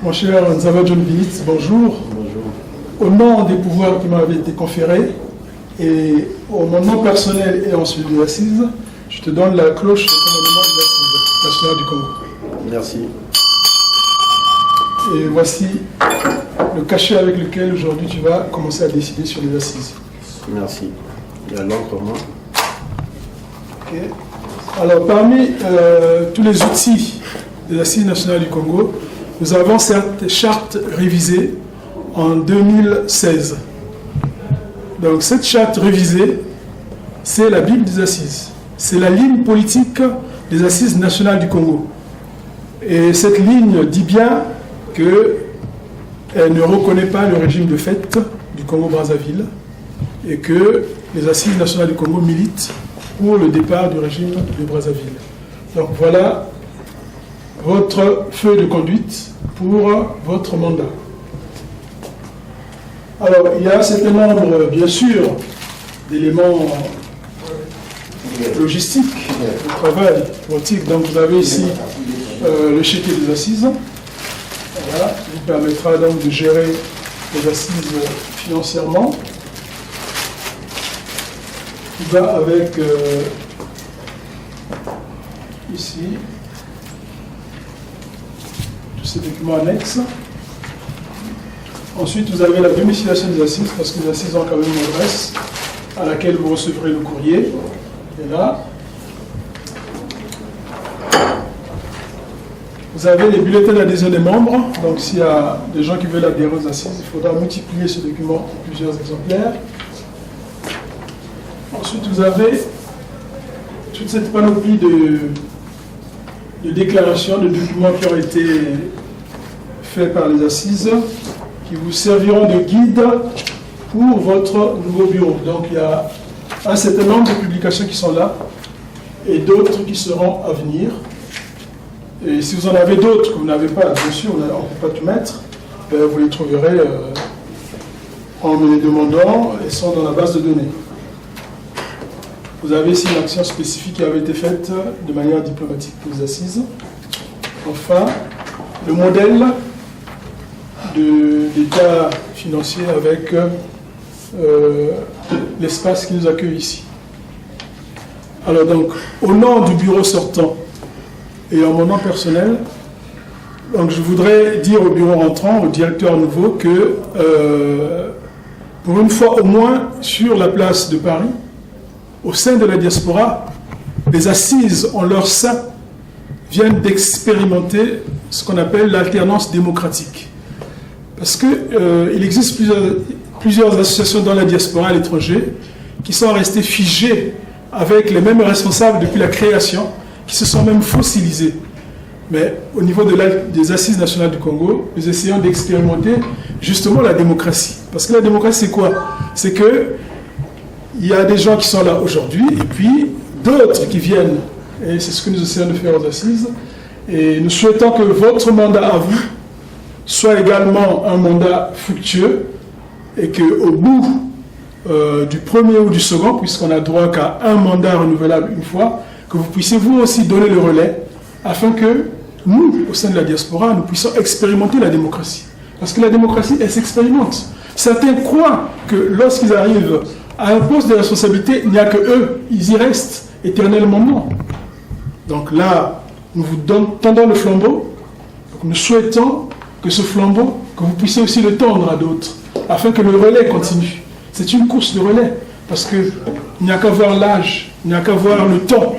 Mon cher Nzaba John Vinitz, bonjour. Bonjour. Au nom des pouvoirs qui m'avaient été conférés et au nom personnel et ensuite des assises, je te donne la cloche de commandement des assises nationales du Congo. Merci. Et voici le cachet avec lequel aujourd'hui tu vas commencer à décider sur les assises. Merci. Il y a l'encre pour moi. Ok. Alors, parmi tous les outils des assises nationales du Congo, nous avons cette charte révisée en 2016. Donc, cette charte révisée, c'est la Bible des assises. C'est la ligne politique des assises nationales du Congo. Et cette ligne dit bien qu'elle ne reconnaît pas le régime de fait du Congo-Brazzaville et que les assises nationales du Congo militent pour le départ du régime de Brazzaville. Donc voilà votre feuille de conduite pour votre mandat. Alors, il y a un certain nombre, bien sûr, d'éléments logistiques de travail politique. Donc vous avez ici le chéquier des assises. Voilà, qui vous permettra donc de gérer les assises financièrement. Il va avec ici tous ces documents annexes. Ensuite, vous avez la domiciliation des assises, parce que les assises ont quand même une adresse à laquelle vous recevrez le courrier. Et là, vous avez les bulletins d'adhésion des membres. Donc, s'il y a des gens qui veulent adhérer aux assises, il faudra multiplier ce document en plusieurs exemplaires. Ensuite, vous avez toute cette panoplie de déclarations, de documents qui ont été faits par les assises, qui vous serviront de guide pour votre nouveau bureau. Donc, il y a un certain nombre de publications qui sont là et d'autres qui seront à venir. Et si vous en avez d'autres que vous n'avez pas, bien sûr, on ne peut pas tout mettre, vous les trouverez en me les demandant et sont dans la base de données. Vous avez ici une action spécifique qui avait été faite de manière diplomatique pour les assises. Enfin, le modèle d'état financier avec l'espace qui nous accueille ici. Alors donc, au nom du bureau sortant et en mon nom personnel, donc je voudrais dire au bureau rentrant, au directeur nouveau, que pour une fois au moins sur la place de Paris, au sein de la diaspora, les assises en leur sein viennent d'expérimenter ce qu'on appelle l'alternance démocratique. Parce qu'il existe plusieurs associations dans la diaspora à l'étranger qui sont restées figées avec les mêmes responsables depuis la création, qui se sont même fossilisés. Mais au niveau des assises nationales du Congo, nous essayons d'expérimenter justement la démocratie. Parce que la démocratie, c'est quoi? C'est que il y a des gens qui sont là aujourd'hui et puis d'autres qui viennent. Et c'est ce que nous essayons de faire aux assises. Et nous souhaitons que votre mandat à vous soit également un mandat fructueux et qu'au bout du premier ou du second, puisqu'on n'a droit qu'à un mandat renouvelable une fois, que vous puissiez vous aussi donner le relais afin que nous, au sein de la diaspora, nous puissions expérimenter la démocratie. Parce que la démocratie, elle s'expérimente. Certains croient que lorsqu'ils arrivent à un poste de responsabilité, il n'y a que eux, ils y restent éternellement. Non. Donc là, nous vous tendons le flambeau. Donc nous souhaitons que ce flambeau, que vous puissiez aussi le tendre à d'autres, afin que le relais continue. C'est une course de relais, parce qu'il n'y a qu'à voir l'âge, il n'y a qu'à voir le temps.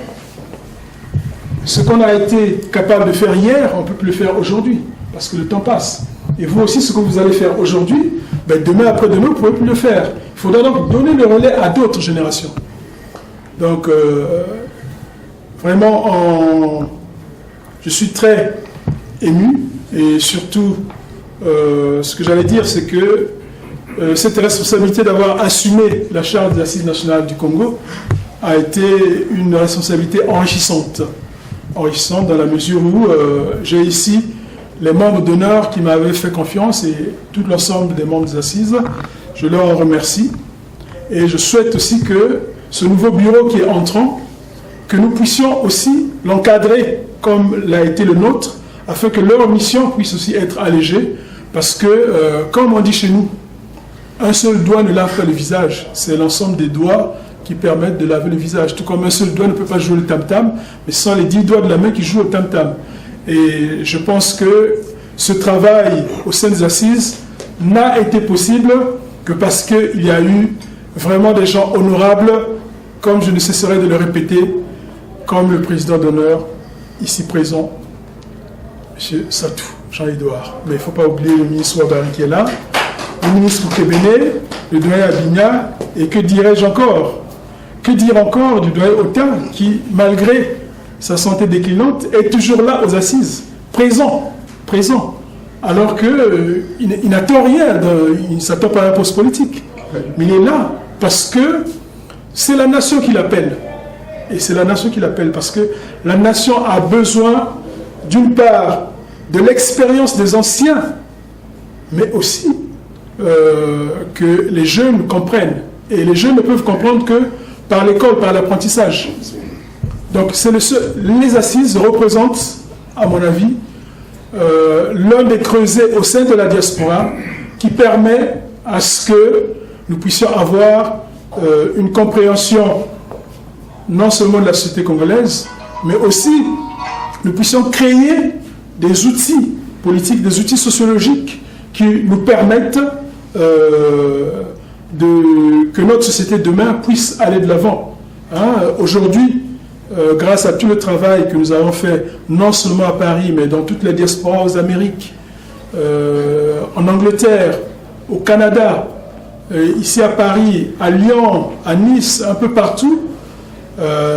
Ce qu'on a été capable de faire hier, on ne peut plus le faire aujourd'hui, parce que le temps passe. Et vous aussi, ce que vous allez faire aujourd'hui, demain après-demain, vous ne pouvez plus le faire. Il faudra donc donner le relais à d'autres générations. Donc, vraiment, je suis très ému, et surtout, ce que j'allais dire, c'est que cette responsabilité d'avoir assumé la charte des assises nationales du Congo a été une responsabilité enrichissante. Enrichissante dans la mesure où j'ai ici les membres d'honneur qui m'avaient fait confiance et tout l'ensemble des membres des assises. Je leur en remercie. Et je souhaite aussi que ce nouveau bureau qui est entrant, que nous puissions aussi l'encadrer comme l'a été le nôtre, afin que leur mission puisse aussi être allégée, parce que, comme on dit chez nous, un seul doigt ne lave pas le visage, c'est l'ensemble des doigts qui permettent de laver le visage. Tout comme un seul doigt ne peut pas jouer le tam-tam, mais ce sont les 10 doigts de la main qui jouent au tam-tam. Et je pense que ce travail au sein des assises n'a été possible que parce qu'il y a eu vraiment des gens honorables, comme je ne cesserai de le répéter, comme le président d'honneur, ici présent, M. Satou, Jean-Édouard. Mais il ne faut pas oublier le ministre Ouabari qui est là, le ministre Koukébéné, le doyen Abigna, et que dirais-je encore? Que dire encore du doyen Autain qui, malgré sa santé déclinante, est toujours là aux assises, présent, alors qu'il n'attend rien, il ne s'attend pas à la poste politique, mais il est là parce que c'est la nation qui l'appelle. Et c'est la nation qui l'appelle parce que la nation a besoin, d'une part, de l'expérience des anciens, mais aussi que les jeunes comprennent. Et les jeunes ne peuvent comprendre que par l'école, par l'apprentissage. Donc les assises représentent, à mon avis, l'un des creusets au sein de la diaspora qui permet à ce que nous puissions avoir une compréhension non seulement de la société congolaise, mais aussi nous puissions créer des outils politiques, des outils sociologiques qui nous permettent que notre société demain puisse aller de l'avant. Aujourd'hui, grâce à tout le travail que nous avons fait, non seulement à Paris, mais dans toutes les diasporas aux Amériques, en Angleterre, au Canada, ici à Paris, à Lyon, à Nice, un peu partout,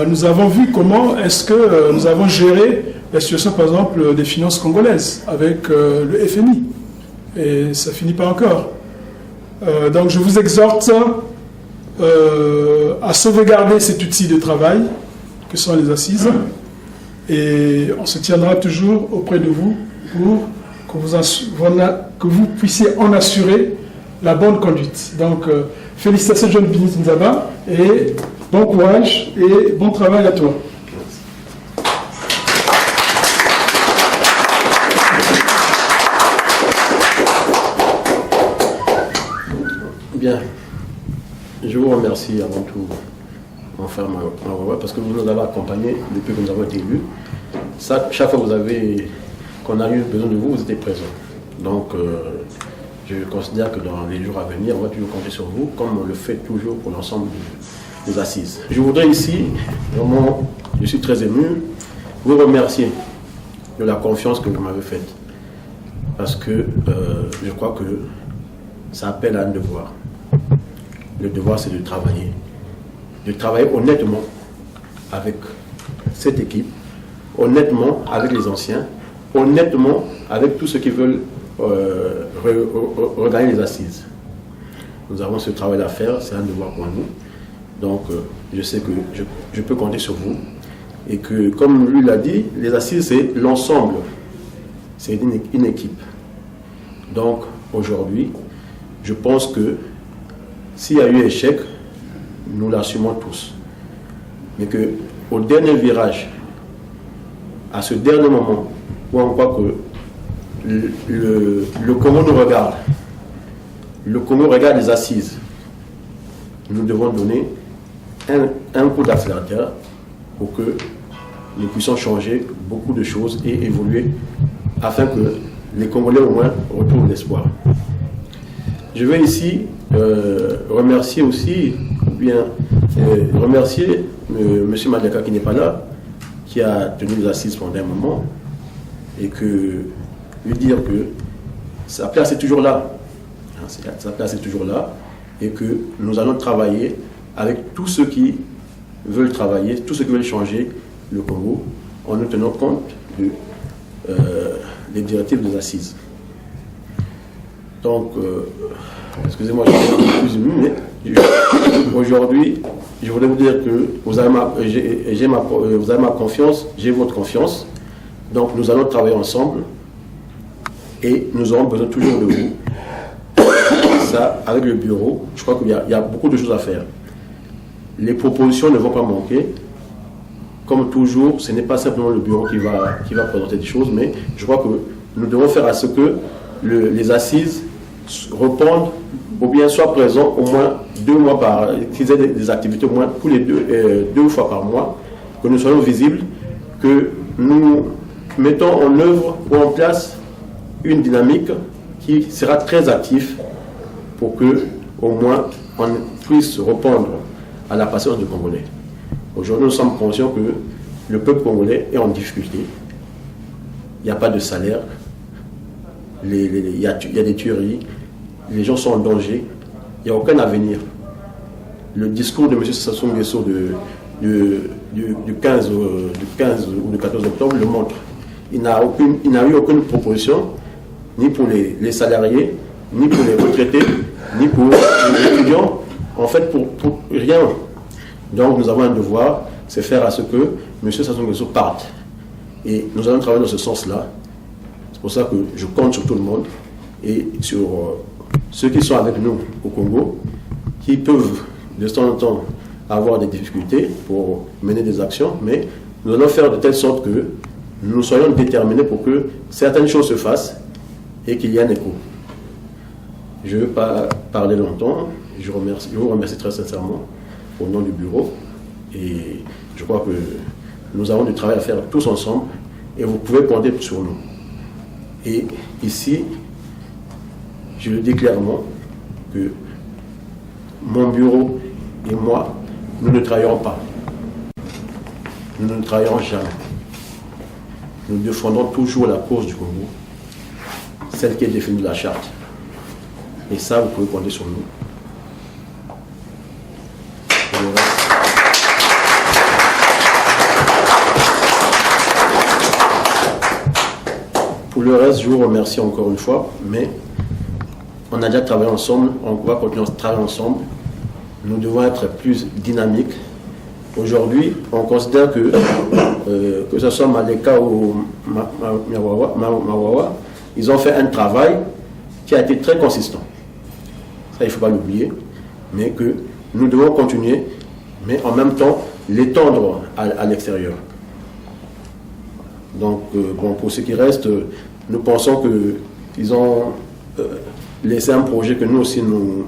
nous avons vu comment est-ce que nous avons géré la situation, par exemple, des finances congolaises avec le FMI. Et ça finit pas encore. Donc je vous exhorte à sauvegarder cet outil de travail que sont les assises, et on se tiendra toujours auprès de vous pour que vous puissiez en assurer la bonne conduite. Donc félicitations John Bini Nzaba, et bon courage et bon travail à toi. Bien, je vous remercie avant tout, mon frère Maroua, parce que vous nous avez accompagnés depuis que nous avons été élus. Chaque fois qu'on a eu besoin de vous, vous étiez présents. Donc, je considère que dans les jours à venir, on va toujours compter sur vous, comme on le fait toujours pour l'ensemble des assises. Je voudrais ici, vraiment, je suis très ému, vous remercier de la confiance que vous m'avez faite. Parce que je crois que ça appelle à un devoir. Le devoir, c'est de travailler honnêtement avec cette équipe, honnêtement avec les anciens, honnêtement avec tous ceux qui veulent regagner les assises. Nous avons ce travail à faire, c'est un devoir pour nous. Donc, je sais que je peux compter sur vous. Et que, comme lui l'a dit, les assises, c'est l'ensemble. C'est une équipe. Donc, aujourd'hui, je pense que s'il y a eu échec, nous l'assumons tous. Mais qu'au dernier virage, à ce dernier moment, où on voit que le Congo nous regarde, le Congo regarde les assises, nous devons donner un coup d'accélérateur pour que nous puissions changer beaucoup de choses et évoluer afin que les Congolais au moins retrouvent l'espoir. Je vais ici remercier aussi, remercier M. Madiaka qui n'est pas là, qui a tenu les assises pendant un moment, et lui dire que sa place est toujours là. Sa place est toujours là, et que nous allons travailler avec tous ceux qui veulent travailler, tous ceux qui veulent changer le Congo, en nous tenant compte des directives des assises. Donc, excusez-moi, je suis un peu plus ému, mais aujourd'hui, je voudrais vous dire que vous avez ma confiance, j'ai votre confiance. Donc, nous allons travailler ensemble et nous aurons besoin toujours de vous. Ça, avec le bureau, je crois qu'il y a beaucoup de choses à faire. Les propositions ne vont pas manquer. comme toujours, ce n'est pas simplement le bureau qui va présenter des choses, mais je crois que nous devons faire à ce que les assises répondent ou bien soient présents au moins 2 mois qu'ils aient des activités au moins tous les 2 fois par mois, que nous soyons visibles, que nous mettons en œuvre ou en place une dynamique qui sera très active pour que au moins on puisse répondre à la patience du Congolais. Aujourd'hui, nous sommes conscients que le peuple congolais est en difficulté. Il n'y a pas de salaire, il y a des tueries, les gens sont en danger, il n'y a aucun avenir. Le discours de M. Sassou Nguesso du 15 ou du 14 octobre le montre. Il n'a eu aucune proposition, ni pour les salariés, ni pour les retraités, ni pour les étudiants, en fait pour rien. Donc nous avons un devoir, c'est faire à ce que M. Sassou Nguesso parte. Et nous allons travailler dans ce sens-là. C'est pour ça que je compte sur tout le monde et sur ceux qui sont avec nous au Congo, qui peuvent de temps en temps avoir des difficultés pour mener des actions, mais nous allons faire de telle sorte que nous soyons déterminés pour que certaines choses se fassent et qu'il y ait un écho. Je ne veux pas parler longtemps, je vous remercie très sincèrement au nom du bureau et je crois que nous avons du travail à faire tous ensemble et vous pouvez compter sur nous. Et ici, je le dis clairement que mon bureau et moi, nous ne travaillerons pas. Nous ne travaillerons jamais. Nous défendons toujours la cause du Congo, celle qui est définie de la charte. Et ça, vous pouvez compter sur nous. Pour le reste, je vous remercie encore une fois, mais on a déjà travaillé ensemble, on va continuer à travailler ensemble. Nous devons être plus dynamiques. Aujourd'hui, on considère que ce soit Maleka ou Mawawa, ils ont fait un travail qui a été très consistant. Ça, il ne faut pas l'oublier, mais que nous devons continuer, mais en même temps, l'étendre à l'extérieur. Donc, bon, pour ce qui reste, nous pensons qu'ils ont laissé un projet que nous aussi nous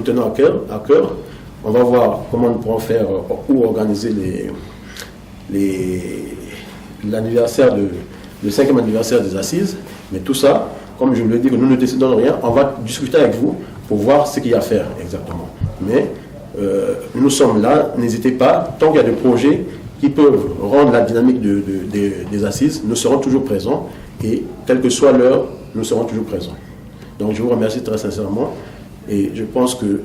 tenons à cœur. On va voir comment nous pourrons faire ou organiser l'anniversaire le 5e anniversaire des assises. Mais tout ça, comme je vous l'ai dit, que nous ne décidons de rien, on va discuter avec vous pour voir ce qu'il y a à faire exactement. Mais nous sommes là, n'hésitez pas, tant qu'il y a des projets qui peuvent rendre la dynamique des assises, nous serons toujours présents et quelle que soit l'heure, nous serons toujours présents. Donc je vous remercie très sincèrement et je pense que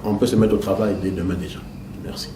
on peut se mettre au travail dès demain déjà. Merci.